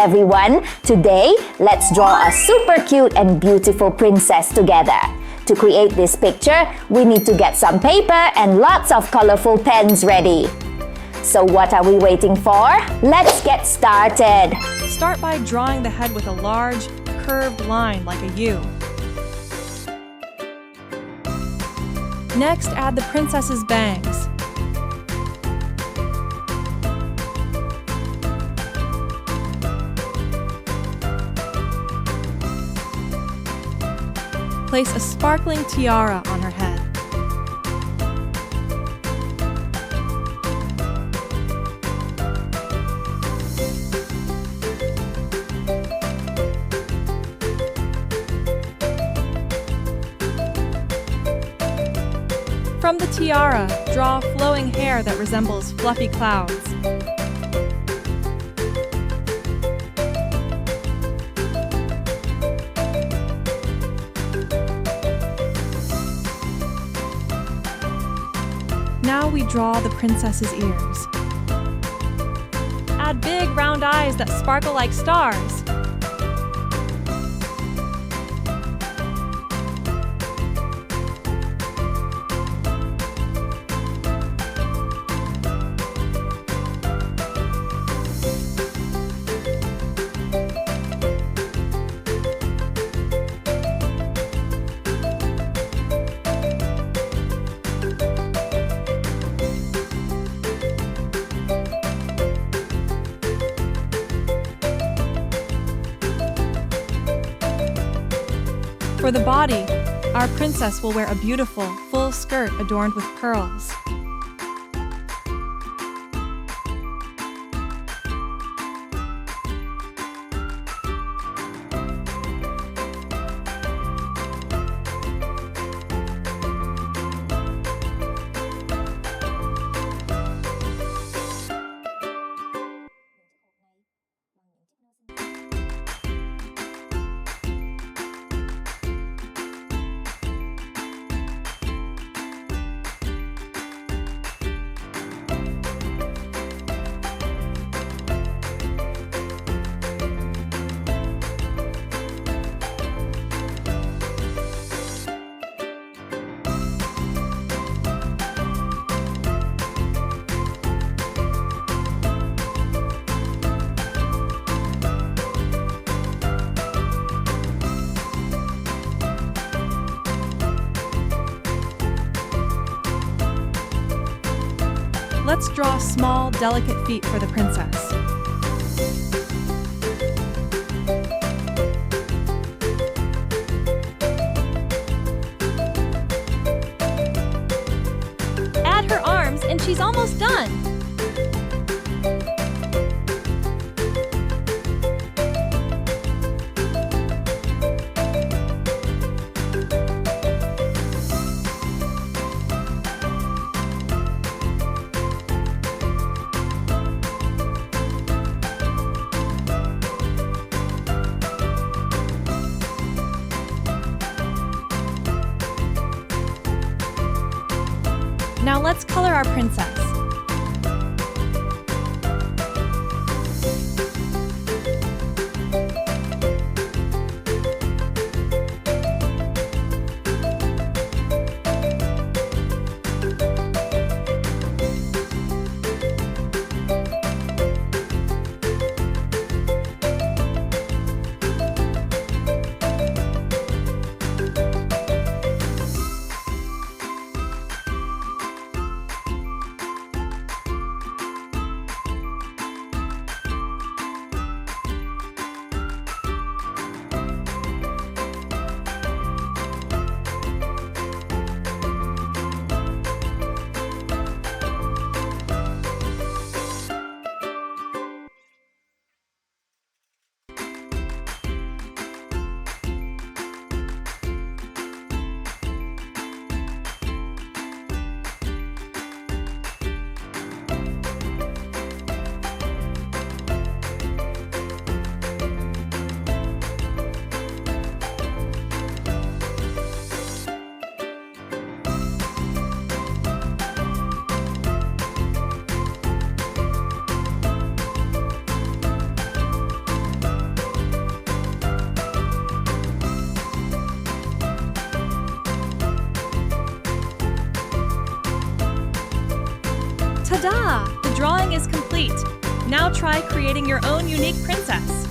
everyone! Today, let's draw a super cute and beautiful princess together. To create this picture, we need to get some paper and lots of colorful pens ready. So what are we waiting for? Let's get started! Start by drawing the head with a large, curved line like a U. Next, add the princess's bangs. Place a sparkling tiara on her head. From the tiara, draw flowing hair that resembles fluffy clouds. Now we draw the princess's ears. Add big round eyes that sparkle like stars. For the body, our princess will wear a beautiful, full skirt adorned with pearls. Let's draw small, delicate feet for the princess. Add her arms and she's almost done. Now let's color our princess. Ta-da! The drawing is complete. Now try creating your own unique princess.